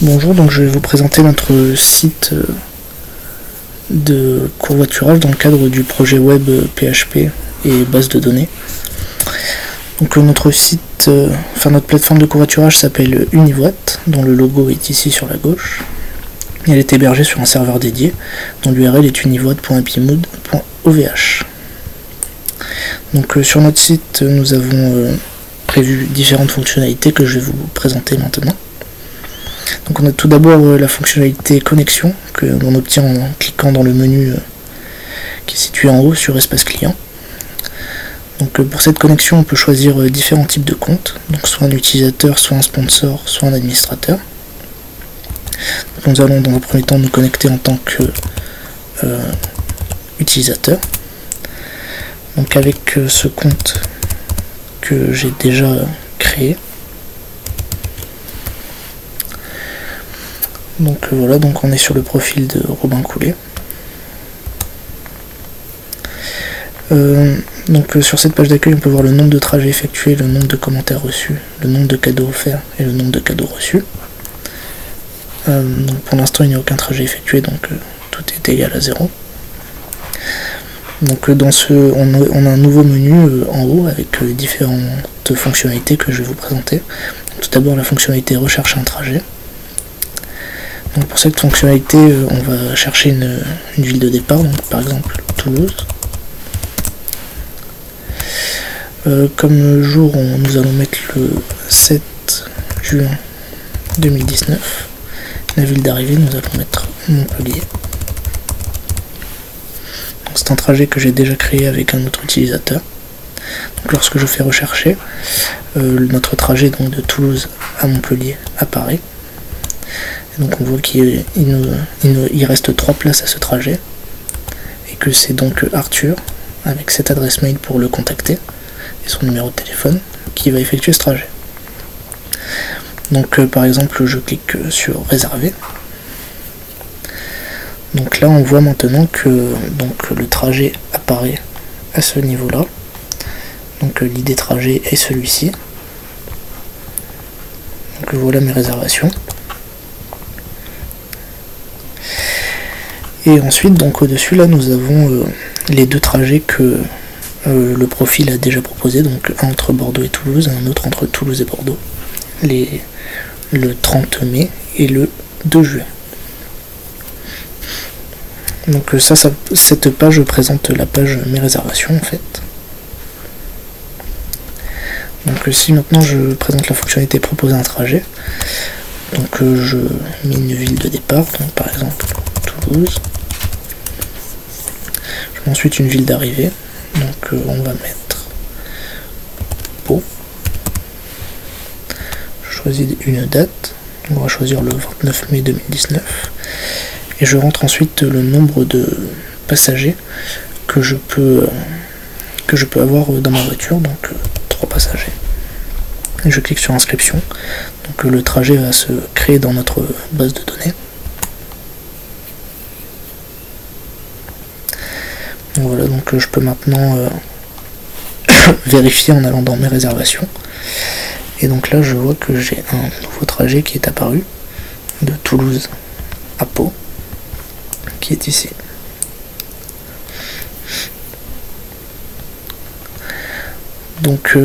Bonjour, donc je vais vous présenter notre site de covoiturage dans le cadre du projet web PHP et base de données. Donc notre site, notre plateforme de covoiturage s'appelle Univoit, dont le logo est ici sur la gauche. Et elle est hébergée sur un serveur dédié, dont l'URL est univoit.ipmood.ovh. Donc sur notre site, nous avons prévu différentes fonctionnalités que je vais vous présenter maintenant. Donc on a tout d'abord la fonctionnalité connexion que l'on obtient en cliquant dans le menu qui est situé en haut sur espace client. Donc pour cette connexion, on peut choisir différents types de comptes, donc soit un utilisateur, soit un sponsor, soit un administrateur. Donc nous allons dans un premier temps nous connecter en tant que utilisateur. Donc avec ce compte que j'ai déjà créé. Donc voilà, donc on est sur le profil de Robin Coulet. Sur cette page d'accueil, on peut voir le nombre de trajets effectués, le nombre de commentaires reçus, le nombre de cadeaux offerts et le nombre de cadeaux reçus. Donc pour l'instant, il n'y a aucun trajet effectué, donc tout est égal à 0. Donc on a un nouveau menu en haut avec différentes fonctionnalités que je vais vous présenter. Tout d'abord la fonctionnalité rechercher un trajet. Donc pour cette fonctionnalité, on va chercher une ville de départ, donc par exemple Toulouse. Comme jour, nous allons mettre le 7 juin 2019. La ville d'arrivée, nous allons mettre Montpellier. C'est un trajet que j'ai déjà créé avec un autre utilisateur. Donc lorsque je fais rechercher, notre trajet donc de Toulouse à Montpellier apparaît. Et donc on voit qu'il reste 3 places à ce trajet et que c'est donc Arthur avec cette adresse mail pour le contacter et son numéro de téléphone qui va effectuer ce trajet. Donc par exemple je clique sur réserver. Donc là on voit maintenant que le trajet apparaît à ce niveau là. Donc l'idée trajet est celui-ci. Donc voilà mes réservations. Et ensuite donc au-dessus là nous avons les 2 trajets que le profil a déjà proposé, donc un entre Bordeaux et Toulouse et un autre entre Toulouse et Bordeaux. Le 30 mai et le 2 juin. Donc cette page présente la page mes réservations en fait. Donc si maintenant je présente la fonctionnalité proposer un trajet, donc je mets une ville de départ, donc par exemple Toulouse. Je mets ensuite une ville d'arrivée, donc on va mettre Pau. Je choisis une date, on va choisir le 29 mai 2019. Et je rentre ensuite le nombre de passagers que je peux avoir dans ma voiture, donc 3 passagers. Et je clique sur inscription, donc le trajet va se créer dans notre base de données. Donc voilà, donc je peux maintenant vérifier en allant dans mes réservations. Et donc là je vois que j'ai un nouveau trajet qui est apparu de Toulouse à Pau, qui est ici. Donc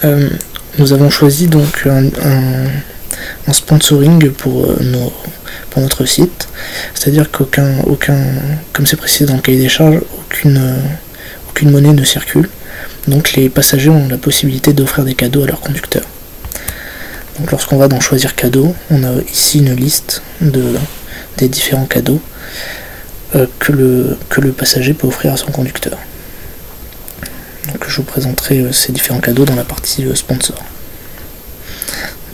nous avons choisi donc un sponsoring pour notre site, c'est-à-dire comme c'est précisé dans le cahier des charges, aucune monnaie ne circule, donc les passagers ont la possibilité d'offrir des cadeaux à leurs conducteurs. Donc lorsqu'on va dans choisir cadeau, on a ici une liste des différents cadeaux que le passager peut offrir à son conducteur. Donc je vous présenterai ces différents cadeaux dans la partie sponsor.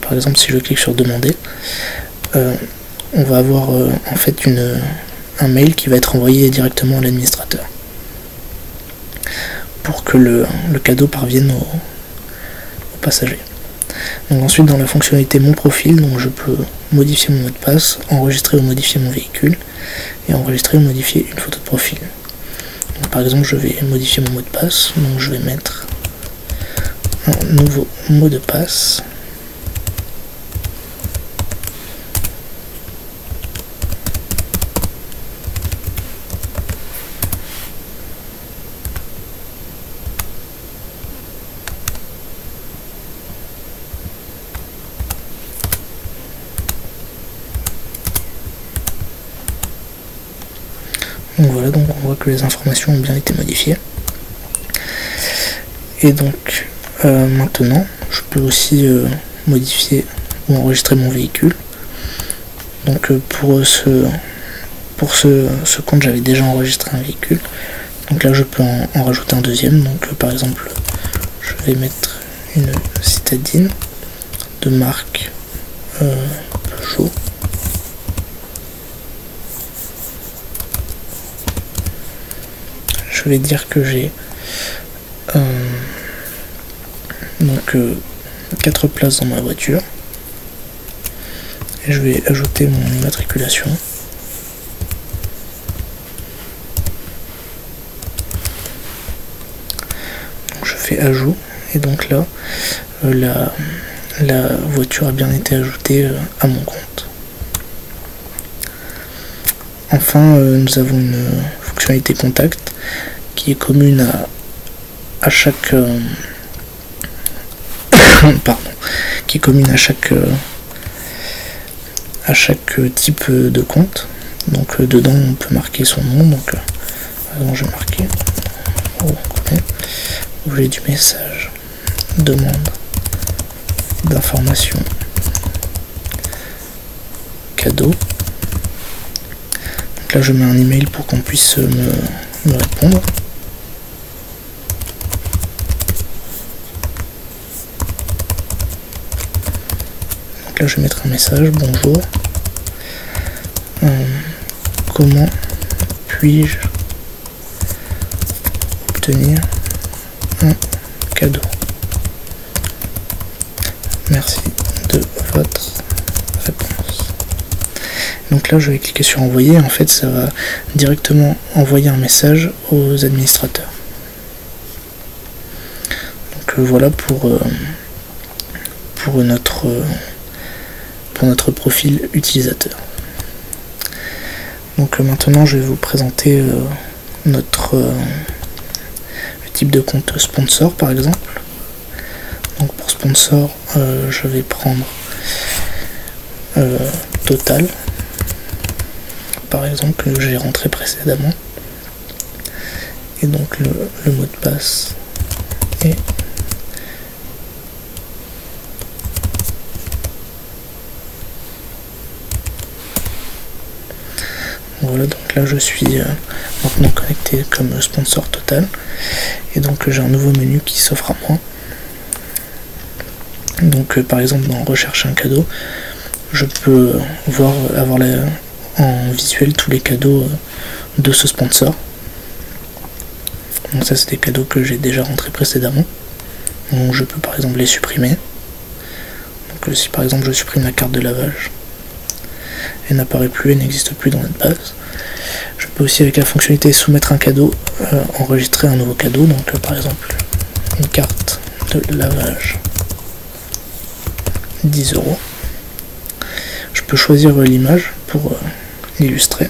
Par exemple, si je clique sur demander, on va avoir en fait un mail qui va être envoyé directement à l'administrateur pour que le cadeau parvienne au passager. Donc ensuite dans la fonctionnalité mon profil, donc je peux modifier mon mot de passe, enregistrer ou modifier mon véhicule et enregistrer ou modifier une photo de profil. Donc, par exemple je vais modifier mon mot de passe, donc je vais mettre un nouveau mot de passe Donc voilà, donc on voit que les informations ont bien été modifiées. Et donc maintenant, je peux aussi modifier ou enregistrer mon véhicule. Donc pour ce compte, j'avais déjà enregistré un véhicule. Donc là, je peux en rajouter un deuxième. Donc par exemple, je vais mettre une citadine de marque Peugeot. Je vais dire que j'ai donc 4 places dans ma voiture. Et je vais ajouter mon immatriculation. Donc je fais ajout et donc là la voiture a bien été ajoutée à mon compte. Enfin, nous avons une fonctionnalité contact qui est commune à chaque qui est commune à chaque type de compte. Donc dedans on peut marquer son nom. Donc je vais marquer objet du message, demande d'information, cadeau. Donc là je mets un email pour qu'on puisse me répondre. Donc là je vais mettre un message, bonjour, comment puis-je obtenir un cadeau? Merci de votre réponse. Donc là je vais cliquer sur envoyer. En fait ça va directement envoyer un message aux administrateurs. Donc voilà pour notre profil utilisateur. Donc maintenant je vais vous présenter le type de compte sponsor par exemple. Donc pour sponsor je vais prendre Total par exemple, que j'ai rentré précédemment, et donc le mot de passe est voilà. Donc là je suis maintenant connecté comme sponsor Total, et donc j'ai un nouveau menu qui s'offre à moi. Donc par exemple dans rechercher un cadeau, je peux avoir en visuel tous les cadeaux de ce sponsor. Donc ça c'est des cadeaux que j'ai déjà rentrés précédemment. Donc je peux par exemple les supprimer. Donc si par exemple je supprime la carte de lavage, elle n'apparaît plus, elle n'existe plus dans notre base. Je peux aussi avec la fonctionnalité soumettre un cadeau, enregistrer un nouveau cadeau. Donc par exemple une carte de lavage 10 €. Je peux choisir l'image pour l'illustrer.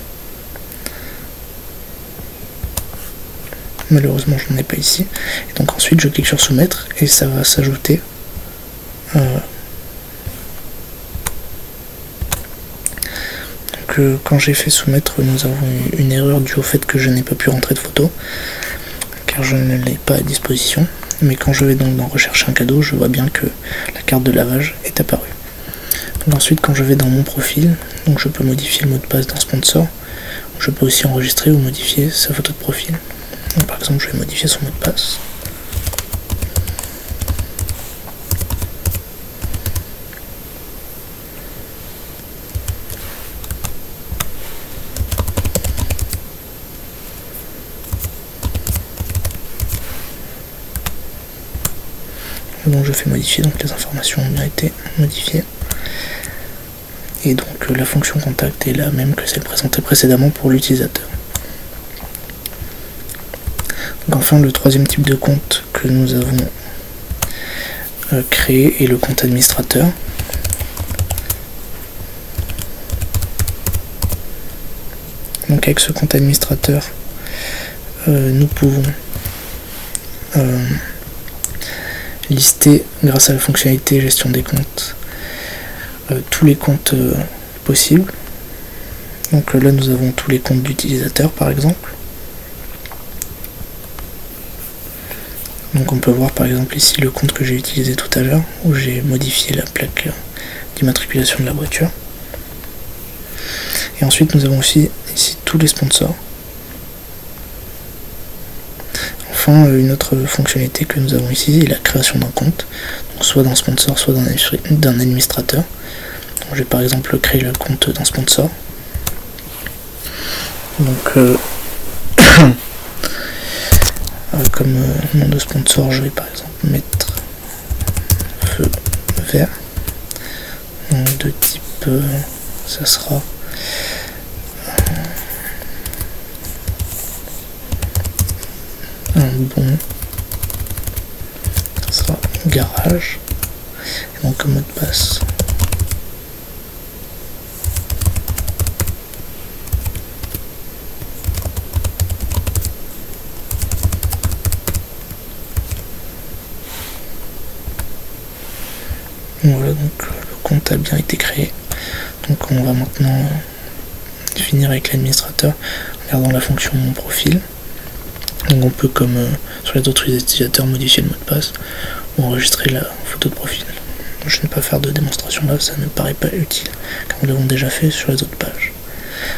Malheureusement je n'en ai pas ici. Et donc ensuite je clique sur soumettre et ça va s'ajouter quand j'ai fait soumettre, nous avons eu une erreur due au fait que je n'ai pas pu rentrer de photo car je ne l'ai pas à disposition. Mais quand je vais donc dans rechercher un cadeau, je vois bien que la carte de lavage est apparue. Donc ensuite quand je vais dans mon profil, donc je peux modifier le mot de passe d'un sponsor. Je peux aussi enregistrer ou modifier sa photo de profil. Donc par exemple je vais modifier son mot de passe. Donc je fais modifier, donc les informations ont bien été modifiées. Et donc la fonction contact est la même que celle présentée précédemment pour l'utilisateur. Donc enfin le troisième type de compte que nous avons créé est le compte administrateur. Donc avec ce compte administrateur, nous pouvons lister grâce à la fonctionnalité gestion des comptes tous les comptes possibles. Donc là nous avons tous les comptes d'utilisateurs par exemple. Donc on peut voir par exemple ici le compte que j'ai utilisé tout à l'heure, où j'ai modifié la plaque d'immatriculation de la voiture. Et ensuite nous avons aussi ici tous les sponsors. Enfin une autre fonctionnalité que nous avons ici est la création d'un compte, donc soit d'un sponsor, soit d'un administrateur. Donc, je vais par exemple créer le compte d'un sponsor. Donc comme nom de sponsor, je vais par exemple mettre feu vert. Donc, de type, ça sera un bon, ça sera garage. Et donc comme mot de passe, voilà, donc le compte a bien été créé. Donc on va maintenant finir avec l'administrateur en regardant la fonction mon profil. Donc on peut, comme sur les autres utilisateurs, modifier le mot de passe ou enregistrer la photo de profil. Je ne vais pas faire de démonstration là, ça ne me paraît pas utile, car nous l'avons déjà fait sur les autres pages.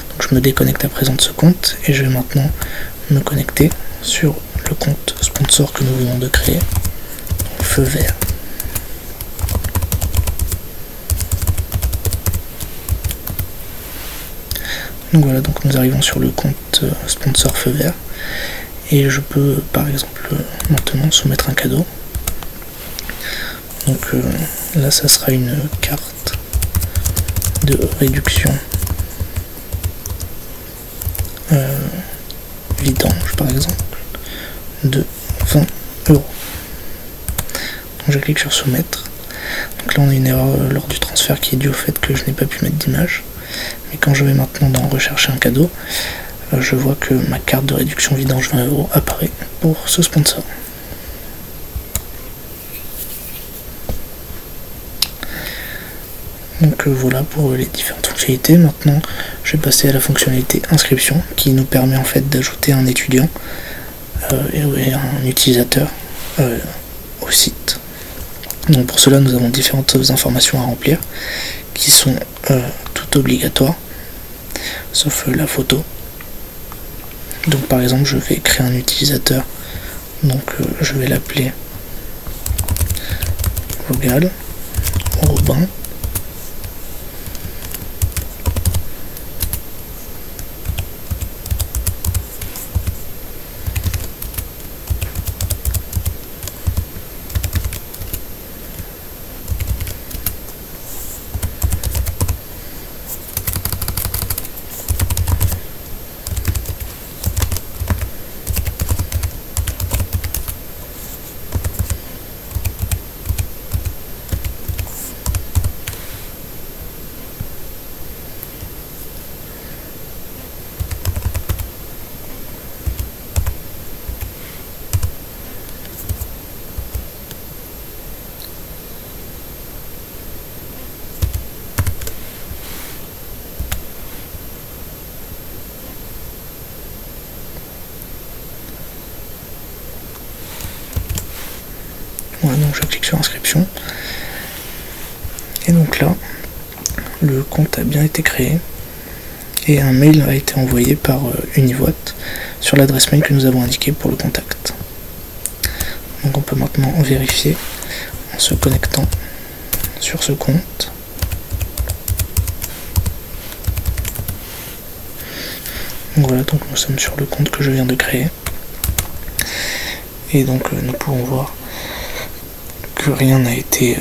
Donc je me déconnecte à présent de ce compte et je vais maintenant me connecter sur le compte sponsor que nous venons de créer, donc feu vert. Donc voilà, donc nous arrivons sur le compte sponsor feu vert et je peux par exemple maintenant soumettre un cadeau. Donc là ça sera une carte de réduction vidange par exemple de 20 €. Donc je clique sur soumettre. Donc là on a une erreur lors du transfert qui est due au fait que je n'ai pas pu mettre d'image. Mais quand je vais maintenant dans rechercher un cadeau, je vois que ma carte de réduction vidange 20 € apparaît pour ce sponsor. Donc voilà pour les différentes fonctionnalités. Maintenant je vais passer à la fonctionnalité inscription qui nous permet en fait d'ajouter un étudiant et un utilisateur au site. Donc pour cela nous avons différentes informations à remplir qui sont toutes obligatoires sauf la photo. Donc par exemple je vais créer un utilisateur, donc je vais l'appeler Vogal Robin. Voilà, donc je clique sur inscription. Et donc là, le compte a bien été créé et un mail a été envoyé par Univote sur l'adresse mail que nous avons indiquée pour le contact. Donc on peut maintenant vérifier en se connectant sur ce compte. Donc voilà, donc nous sommes sur le compte que je viens de créer. Et donc nous pouvons voir que rien n'a été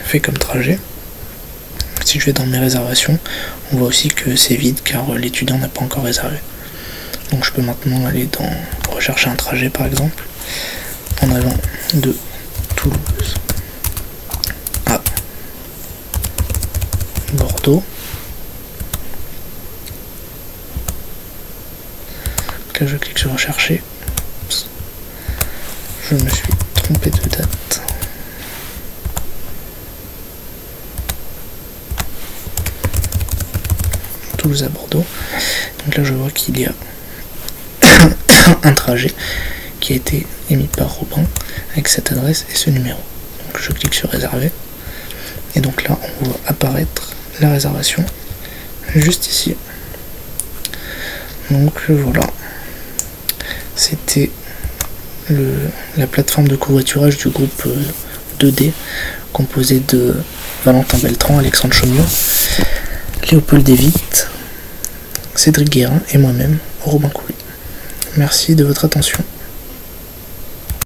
fait comme trajet. Si je vais dans mes réservations, on voit aussi que c'est vide car l'étudiant n'a pas encore réservé. Donc je peux maintenant aller dans rechercher un trajet par exemple en allant de Toulouse à Bordeaux. Donc là je clique sur rechercher. Je me suis trompé de date. Toulouse à Bordeaux. Donc là je vois qu'il y a un trajet qui a été émis par Robin avec cette adresse et ce numéro. Donc je clique sur réserver et donc là on voit apparaître la réservation juste ici. Donc voilà, c'était la plateforme de covoiturage du groupe 2D composé de Valentin Beltran, Alexandre Chaumiot, Léopold Devitt, Cédric Guérin et moi-même, Robin Coury. Merci de votre attention.